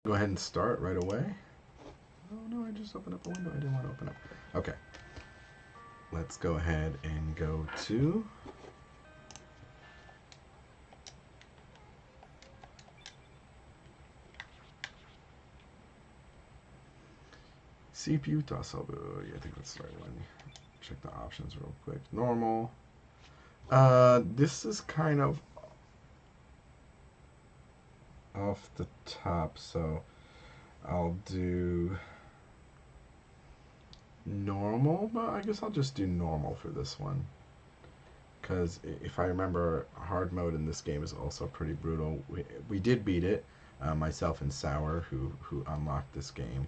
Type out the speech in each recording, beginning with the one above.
go ahead and start right away. Oh no, I just opened up a window I didn't want to open up. Okay. Let's go ahead and go to CPU Tasobu. Yeah, I think that's the right one. Check the options real quick. Normal. This is kind of off the top, so I'll do normal, but I guess I'll just do normal for this one. Because if I remember, hard mode in this game is also pretty brutal. We did beat it, myself and Sour, who unlocked this game.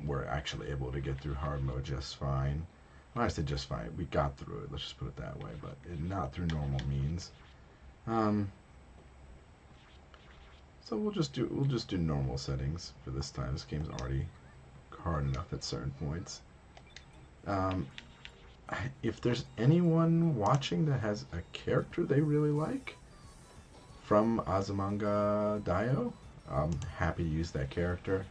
Were actually able to get through hard mode just fine. When I said just fine, we got through it. Let's just put it that way. But not through normal means. So we'll just do normal settings for this time. This game's already hard enough at certain points. If there's anyone watching that has a character they really like from Azumanga Daioh, I'm happy to use that character.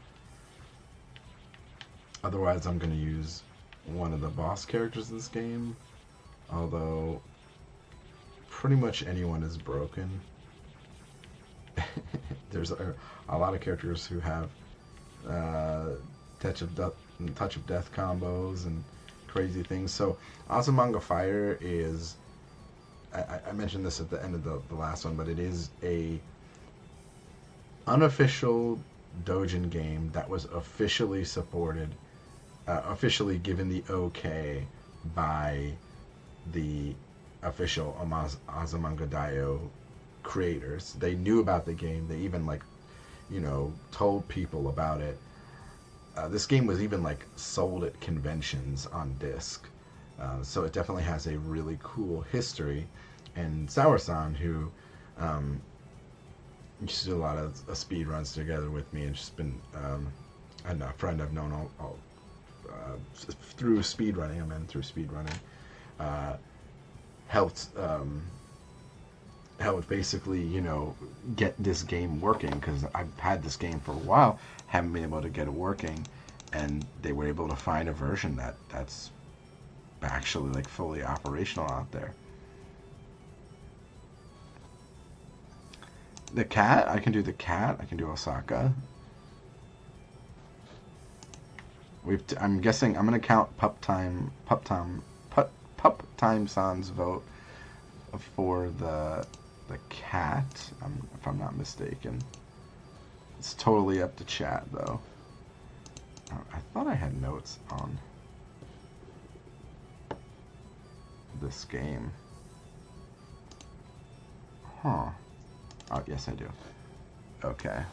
Otherwise, I'm going to use one of the boss characters in this game. Although, pretty much anyone is broken. There's a lot of characters who have touch of death combos and crazy things. So, Azumanga Fire is... I mentioned this at the end of the last one, but it is a unofficial Dojin game that was officially supported, officially given the okay by the official Azumanga Daioh creators. They knew about the game. They even told people about it. This game was even sold at conventions on disc. So it definitely has a really cool history. And Sour-san, who used to do a lot of speed runs together with me, and she's been a friend I've known all through speedrunning. Through speedrunning. Helped basically, get this game working, because I've had this game for a while, haven't been able to get it working, and they were able to find a version that's actually fully operational out there. The cat, I can do the cat, I can do Osaka. I'm guessing I'm gonna count Pup Time San's vote for the cat, if I'm not mistaken. It's totally up to chat though. I thought I had notes on this game. Huh. Oh, yes I do. Okay.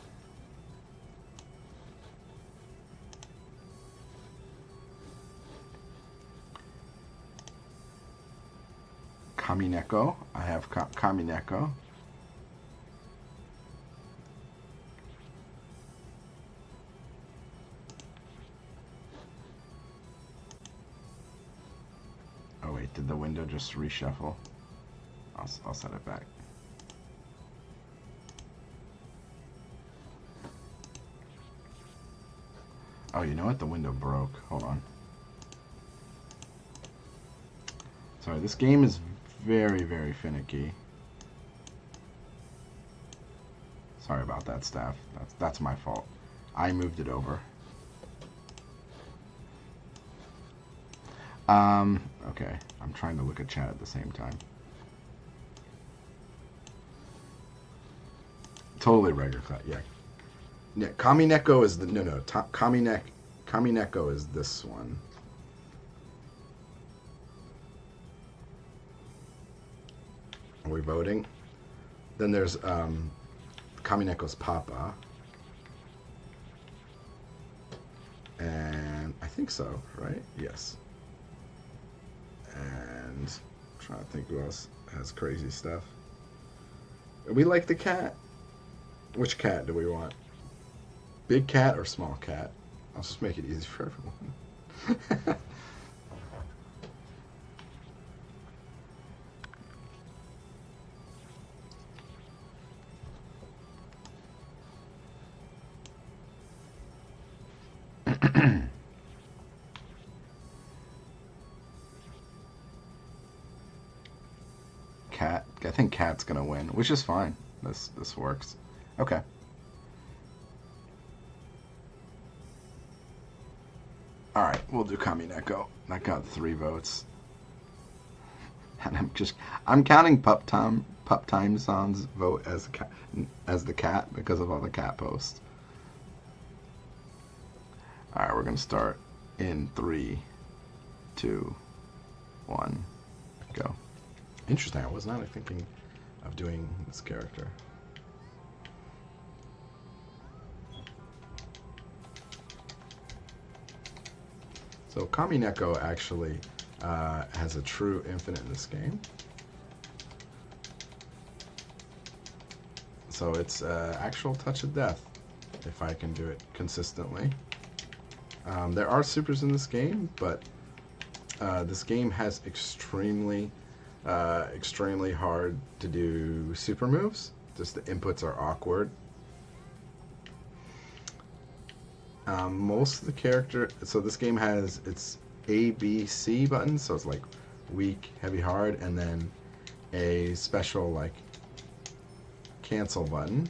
Kamineko. I have Kamineko. Oh wait, did the window just reshuffle? I'll set it back. Oh, you know what? The window broke. Hold on. Sorry, this game is very, very finicky. Sorry about that, staff. That's my fault. I moved it over. Okay. I'm trying to look at chat at the same time. Totally regular cut, yeah. Yeah, Kamineko is the... No, Kamineko is this one. Are we voting? Then there's Kamineko's Papa. And I think so, right? Yes. And I'm trying to think who else has crazy stuff. We like the cat. Which cat do we want? Big cat or small cat? I'll just make it easy for everyone. Cat. I think Cat's gonna win, which is fine. This works. Okay. All right, we'll do Kamineko. That got 3 votes. And I'm counting Pup Time Son's vote as the cat because of all the cat posts. All right, we're gonna start in 3, 2, 1, go. Interesting. I was not thinking of doing this character. So Kamineko actually has a true infinite in this game. So it's actual touch of death if I can do it consistently. There are supers in this game, but this game has extremely hard to do super moves. Just the inputs are awkward. Most of the character, so this game has its A, B, C buttons, so it's like weak, heavy, hard, and then a special like cancel button.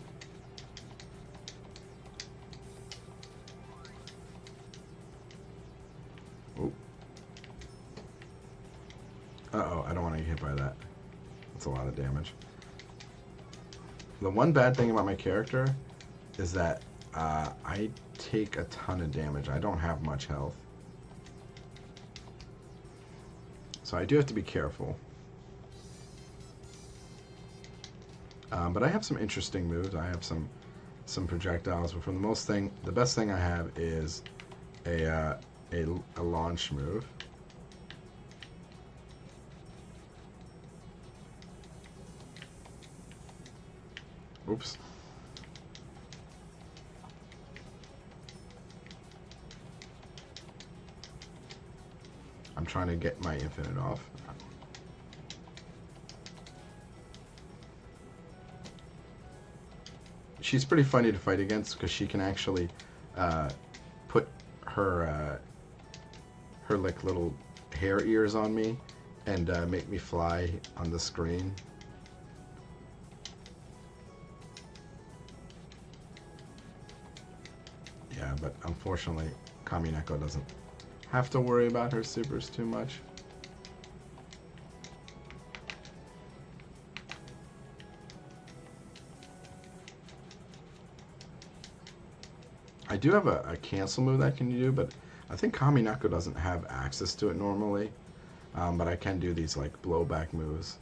Uh-oh, I don't want to get hit by that. That's a lot of damage. The one bad thing about my character is that I take a ton of damage. I don't have much health. So I do have to be careful. But I have some interesting moves. I have some projectiles, but for the best thing I have is a launch move. Oops. I'm trying to get my infinite off. She's pretty funny to fight against because she can actually put her like little hair ears on me and make me fly on the screen. Yeah, but unfortunately, Kamineko doesn't have to worry about her supers too much. I do have a cancel move that I can do, but I think Kamineko doesn't have access to it normally. But I can do these like blowback moves.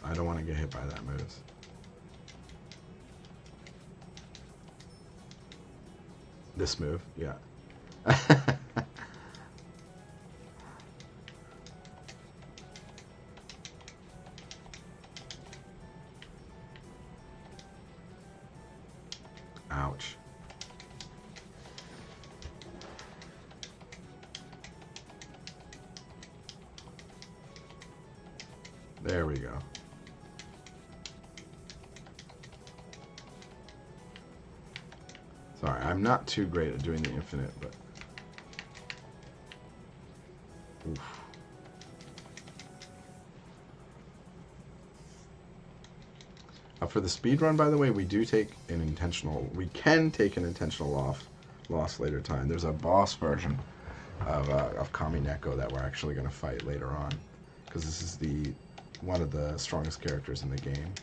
I don't want to get hit by that move. This move, yeah. Ouch. There we go. Sorry, I'm not too great at doing the infinite, but... Oof. For the speed run, by the way, we can take an intentional loss later time. There's a boss version of Kamineko that we're actually going to fight later on, because this is one of the strongest characters in the game.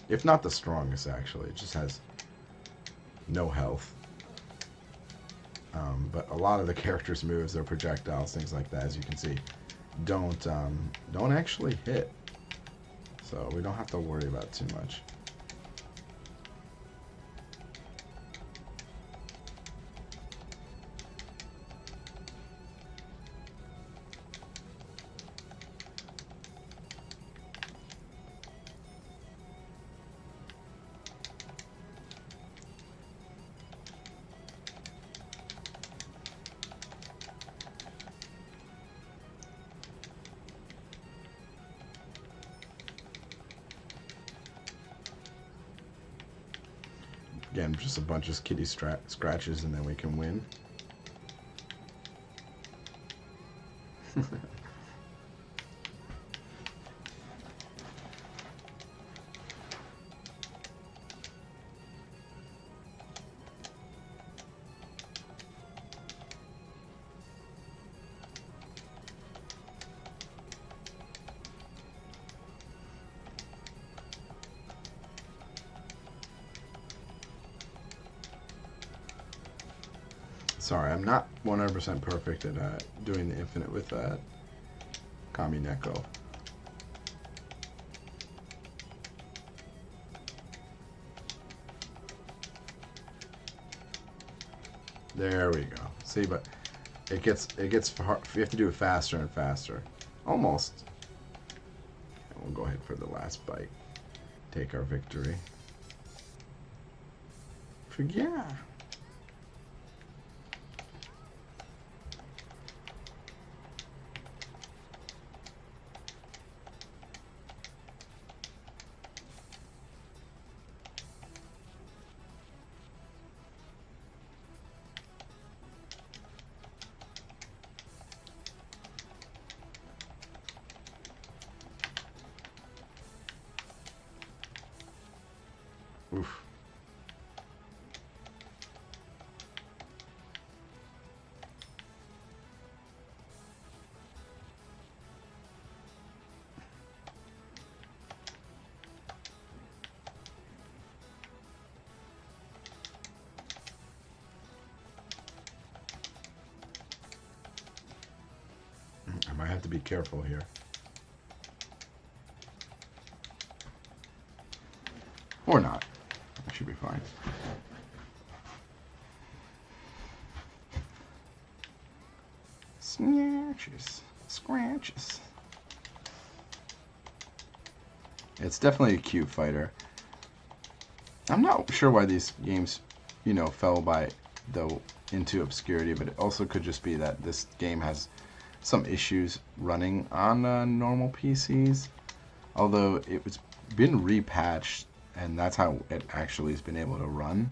If not the strongest, actually. It just has no health. But a lot of the characters' moves, their projectiles, things like that, as you can see, don't actually hit. So we don't have to worry about it too much. Again, just a bunch of kitty scratches, and then we can win. Sorry, I'm not 100% perfect at doing the infinite with Kami Neko. There we go. See, but it gets hard. You have to do it faster and faster. Almost. And we'll go ahead for the last bite. Take our victory. Yeah. Oof. I might have to be careful here. Or not. I should be fine. Snatches. Scratches. It's definitely a cute fighter. I'm not sure why these games, you know, fell by into obscurity, but it also could just be that this game has some issues running on normal PCs. Although it's been repatched, and that's how it actually has been able to run.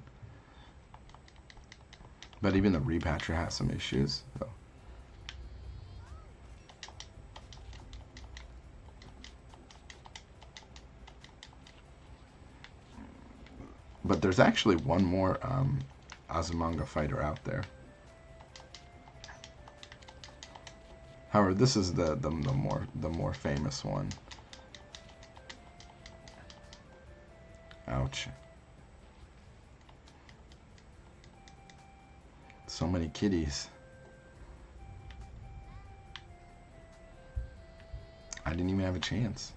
But even the repatcher has some issues. So. But there's actually one more Azumanga fighter out there. However, this is the more famous one. Ouch. So many kitties. I didn't even have a chance.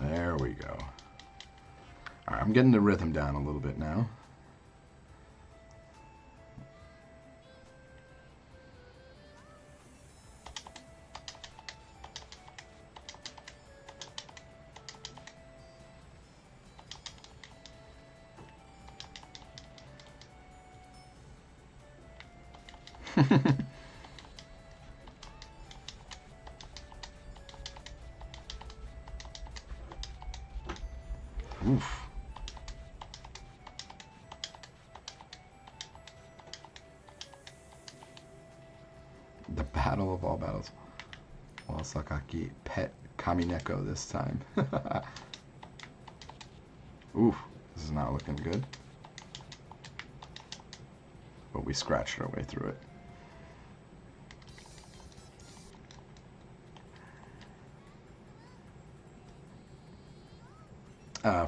There we go. All right, I'm getting the rhythm down a little bit now. Oof. The battle of all battles. Well, Sakaki pet Kami Neko this time. Oof, this is not looking good. But we scratched our way through it.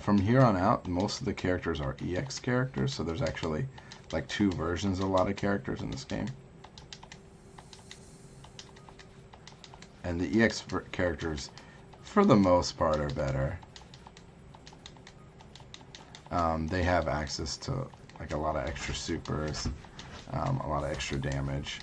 From here on out, most of the characters are EX characters, so there's actually like 2 versions of a lot of characters in this game. And the EX characters, for the most part, are better. They have access to like a lot of extra supers, a lot of extra damage.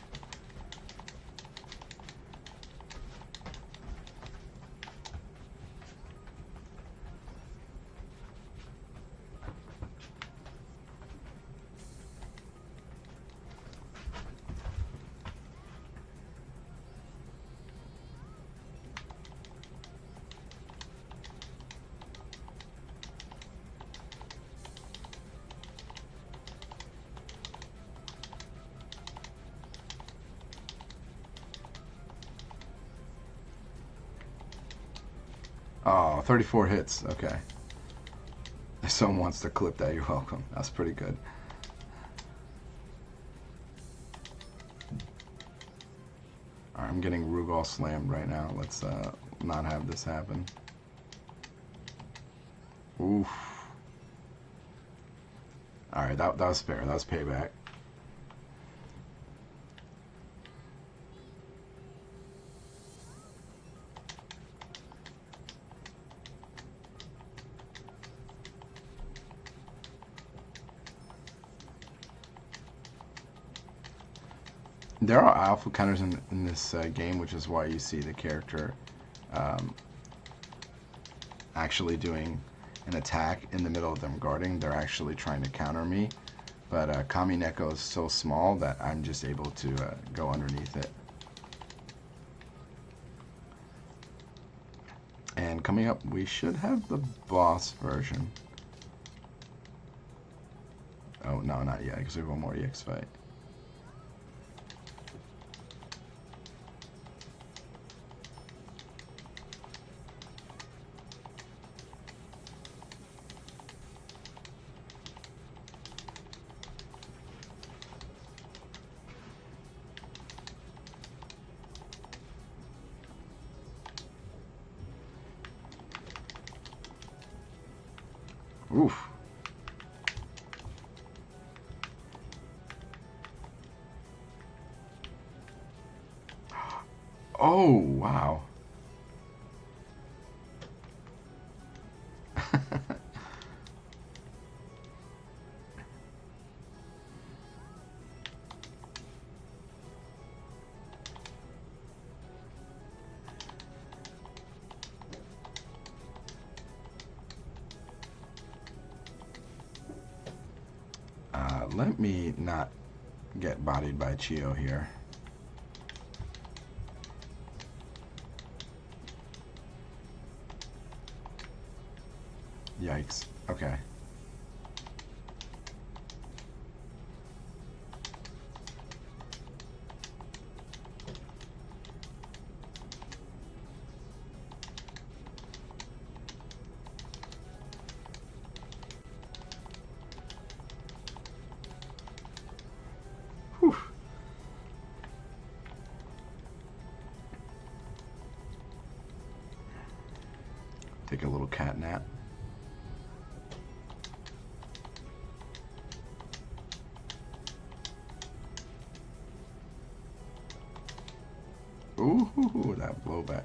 Oh, 34 hits. Okay. If someone wants to clip that, you're welcome. That's pretty good. Alright, I'm getting Rugal slammed right now. Let's not have this happen. Oof. Alright, that was fair. That was payback. There are alpha counters in this game, which is why you see the character actually doing an attack in the middle of them guarding. They're actually trying to counter me, but Kami Neko is so small that I'm just able to go underneath it. And coming up, we should have the boss version. Oh, no, not yet, because we have one more EX fight. Oof. Oh, wow. Let me not get bodied by Chio here. Yikes. Okay. Whew. Take a little cat nap. Ooh, that blowback.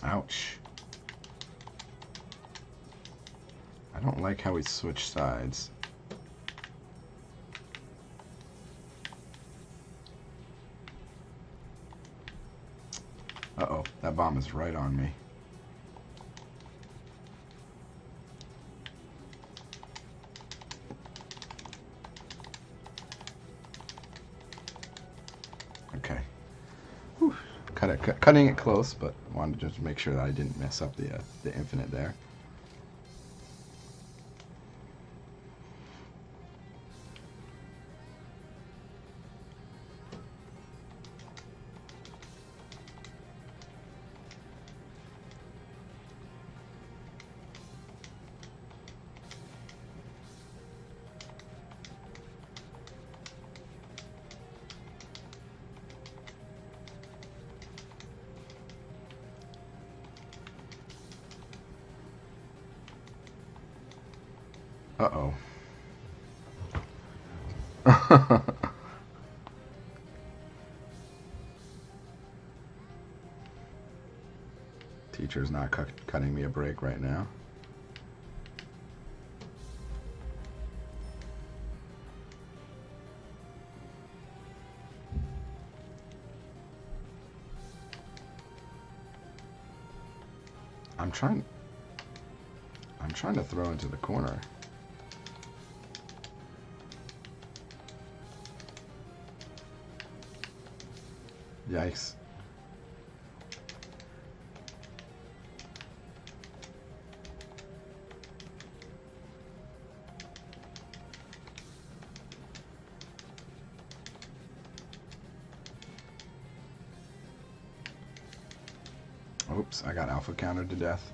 Ouch. I don't like how we switch sides. Uh-oh, that bomb is right on me. Okay. Whew. Cutting it close, but wanted to just make sure that I didn't mess up the infinite there. Uh-oh. Teacher's not cutting me a break right now. I'm trying to throw into the corner. Yikes. Oops, I got alpha countered to death.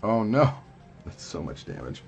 Oh no, that's so much damage.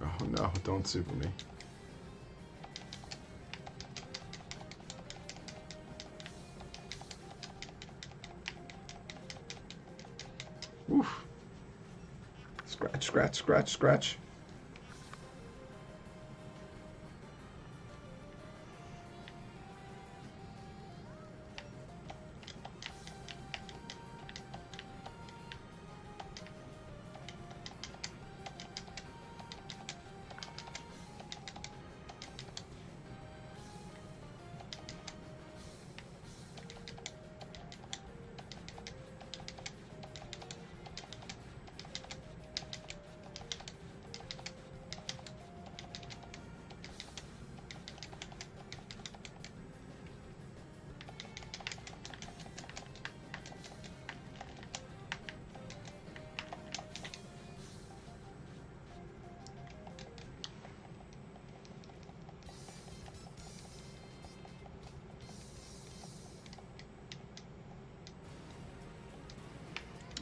Oh no, don't super me. Oof. Scratch, scratch, scratch, scratch.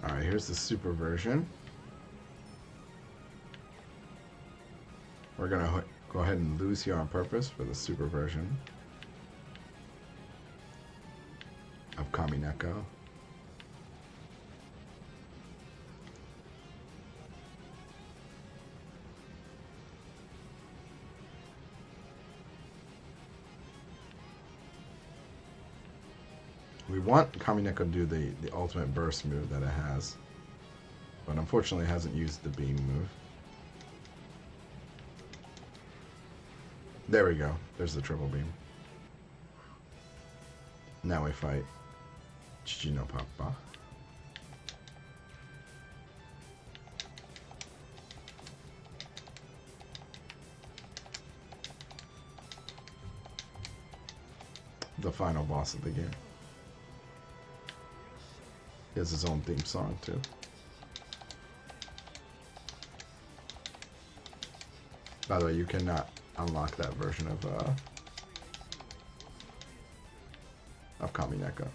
Alright, here's the super version. We're going to go ahead and lose here on purpose for the super version of Kamineko. We want Kamineko to do the ultimate burst move that it has, but unfortunately it hasn't used the beam move. There we go. There's the triple beam. Now we fight Chichino Papa. The final boss of the game. He has his own theme song too. By the way, you cannot unlock that version of Kamineko.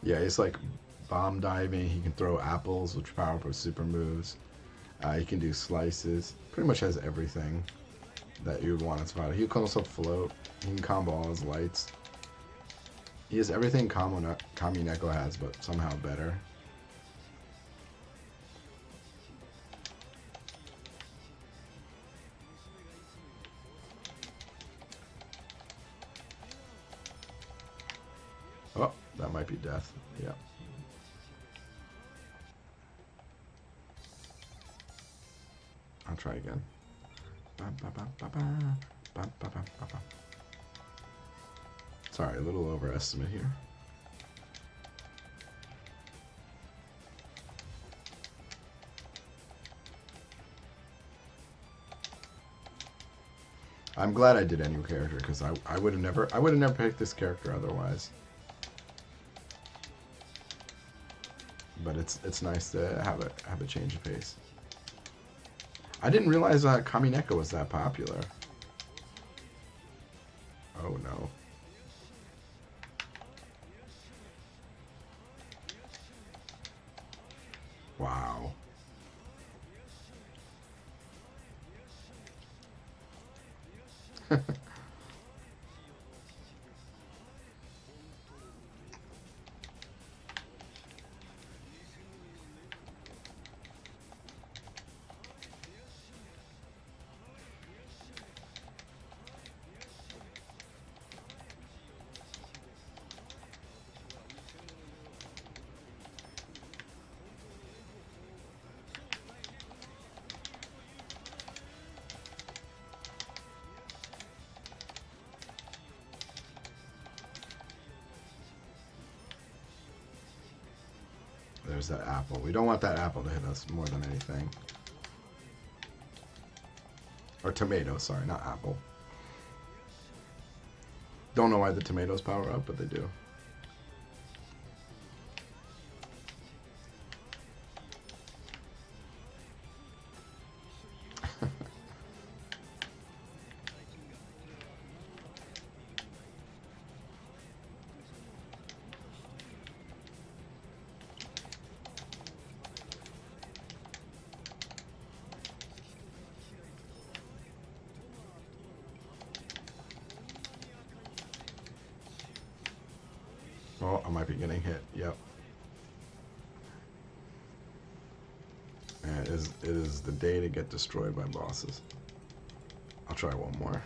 Yeah, it's like bomb diving. He can throw apples, which are powerful super moves. He can do slices. Pretty much has everything that you would want in Spider. He can also float. He can combo all his lights. He has everything Kamineko has, but somehow better. Oh, that might be death. Yeah. I'll try again. Ba, ba, ba, ba, ba. Sorry, a little overestimate here. I'm glad I did a new character because I would have never picked this character otherwise. But it's nice to have a change of pace. I didn't realize Kamineka was that popular. Oh no. Wow. There's that apple. We don't want that apple to hit us more than anything. Or tomato, sorry, not apple. Don't know why the tomatoes power up, but they do. Oh, I might be getting hit. Yep. And it is the day to get destroyed by bosses. I'll try one more.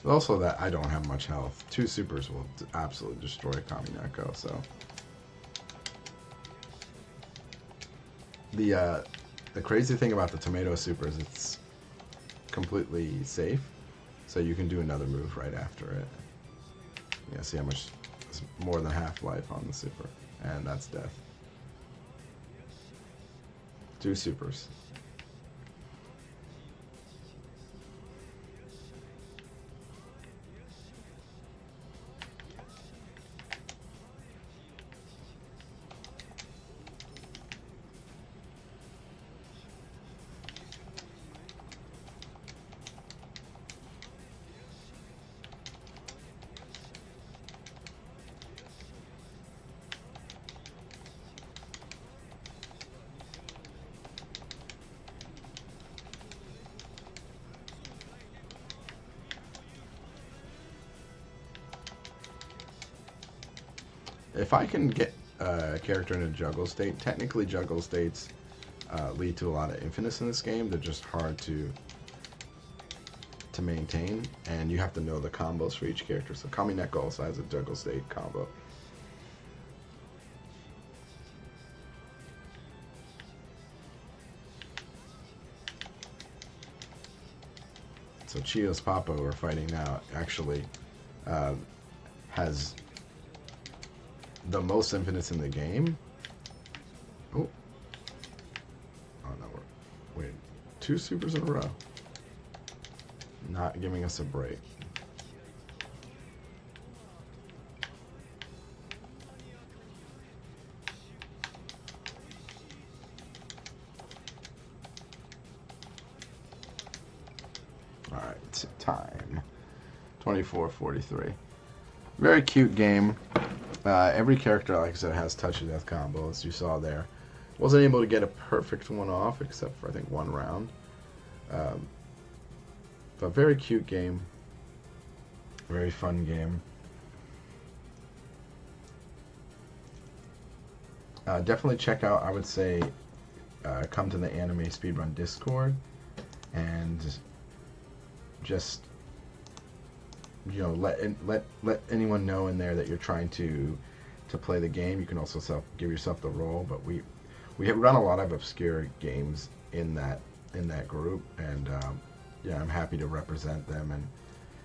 Also that I don't have much health. 2 supers will absolutely destroy Kamineko, so... The crazy thing about the tomato super is it's completely safe, so you can do another move right after it. Yeah, see how much, it's more than half life on the super, and that's death. 2 supers. If I can get a character in a juggle state, technically juggle states lead to a lot of infinites in this game. They're just hard to maintain, and you have to know the combos for each character. So Kamineko also has a juggle state combo. So Chiyo's Papa, we're fighting now, actually has the most infinites in the game. Oh. Oh no, wait. 2 supers in a row. Not giving us a break. Alright, time. 24:43. Very cute game. Every character, like I said, has touch of death combo, as you saw there. Wasn't able to get a perfect one off, except for, I think, 1 round. But very cute game. Very fun game. Definitely check out, I would say, come to the Anime Speedrun Discord and just you know, let anyone know in there that you're trying to play the game. You can also give yourself the role, but we run a lot of obscure games in that group, and yeah, I'm happy to represent them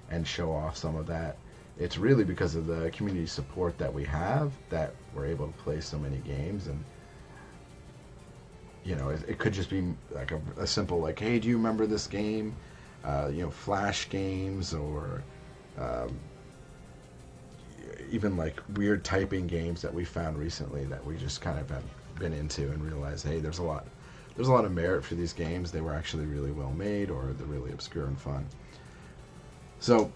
and show off some of that. It's really because of the community support that we have that we're able to play so many games. And you know, it could just be like a simple like, hey, do you remember this game? You know, flash games, or um, even like weird typing games that we found recently that we just kind of have been into and realized, hey, there's a lot of merit for these games. They were actually really well made, or they're really obscure and fun. So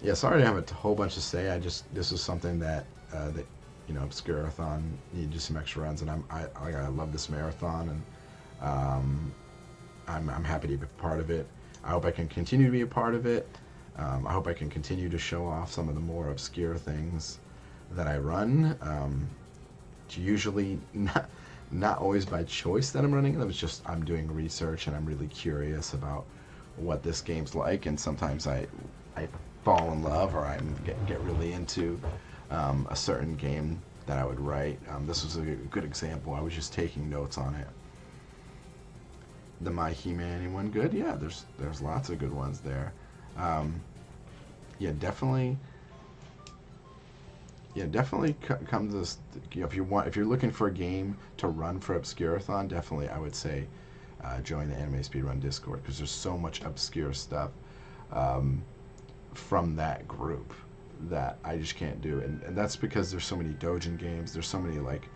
yeah, sorry to have a whole bunch to say. This was something that that you know, Obscurathon needed some extra runs, and I love this marathon, and I'm happy to be a part of it. I hope I can continue to be a part of it. I hope I can continue to show off some of the more obscure things that I run. It's usually not always by choice that I'm running them. It's just I'm doing research and I'm really curious about what this game's like, and sometimes I fall in love, or I get really into a certain game that I would write. This was a good example. I was just taking notes on it. The My He-Man one, good? Yeah, there's lots of good ones there. Yeah, definitely. Yeah, definitely come to this. You know, if you're looking for a game to run for Obscurathon, definitely I would say join the Anime Speedrun Discord, because there's so much obscure stuff from that group that I just can't do, and that's because there's so many Dojin games. There's so many like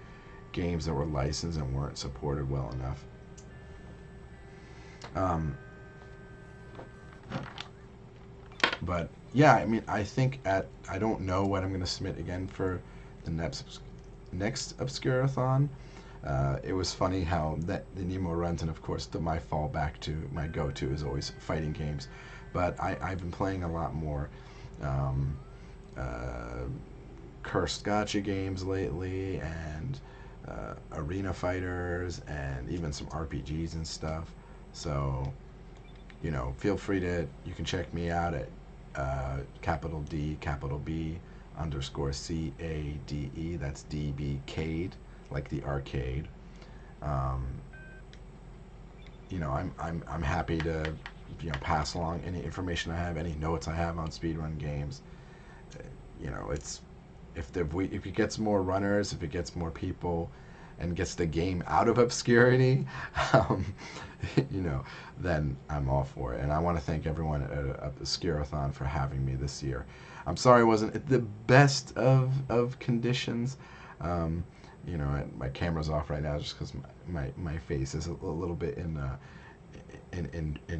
games that were licensed and weren't supported well enough. But yeah, I mean, I think I don't know what I'm going to submit again for the next Obscurathon. It was funny how that the Nemo runs, and of course my fallback to my go-to is always fighting games. But I've been playing a lot more cursed gacha games lately, and arena fighters, and even some RPGs and stuff. So, you know, feel free to, you can check me out at capital D, capital B, underscore CADE. That's DBcade, like the arcade. Um, you know, I'm happy to, you know, pass along any information I have, any notes I have on speedrun games. You know, it's if it gets more runners, if it gets more people, and gets the game out of obscurity, um, you know, then I'm all for it. And I want to thank everyone at Obscurathon for having me this year. I'm sorry I wasn't at the best of conditions. You know, my camera's off right now just because my face is a little bit in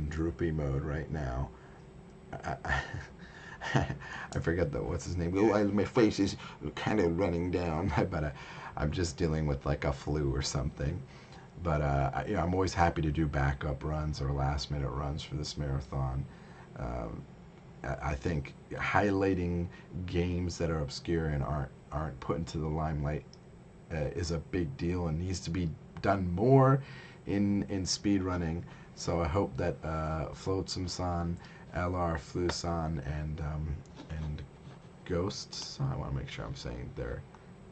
droopy mode right now. I forget what's his name. My face is kind of running down, but I'm just dealing with like a flu or something. But you know, I'm always happy to do backup runs or last minute runs for this marathon. Um, I think highlighting games that are obscure and aren't put into the limelight is a big deal and needs to be done more in speed running. So I hope that Flotsam-san, LR Flu-san, and Ghosts, I want to make sure I'm saying their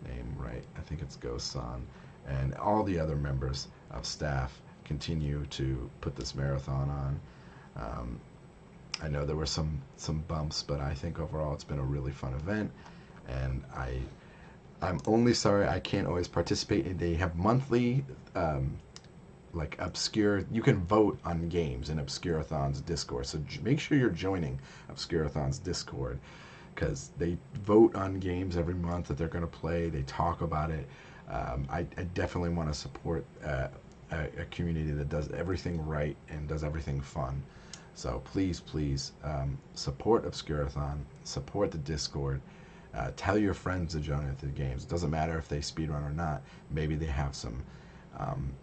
name right. I think it's Ghost-san, and all the other members of staff continue to put this marathon on. I know there were some bumps, but I think overall it's been a really fun event, and I'm only sorry I can't always participate. They have monthly like obscure, you can vote on games in Obscurathon's Discord, so make sure you're joining Obscurathon's Discord, because they vote on games every month that they're going to play. They talk about it. I definitely want to support a community that does everything right and does everything fun. So please support Obscurathon, support the Discord. Tell your friends to join the games. It doesn't matter if they speedrun or not. Maybe they have some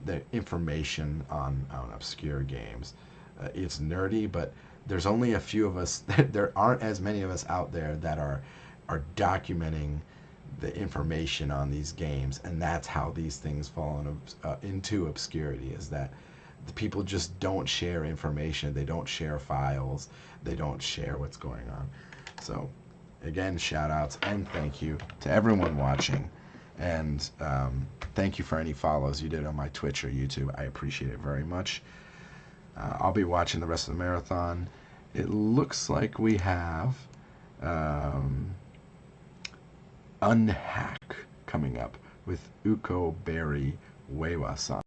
the information on obscure games. It's nerdy, but there's only a few of us. There aren't as many of us out there that are documenting the information on these games, and that's how these things fall into obscurity. Is that the people just don't share information. They don't share files. They don't share what's going on. So, again, shout outs and thank you to everyone watching. And thank you for any follows you did on my Twitch or YouTube. I appreciate it very much. I'll be watching the rest of the marathon. It looks like we have Unhack coming up with Uko Berry Wewa-san.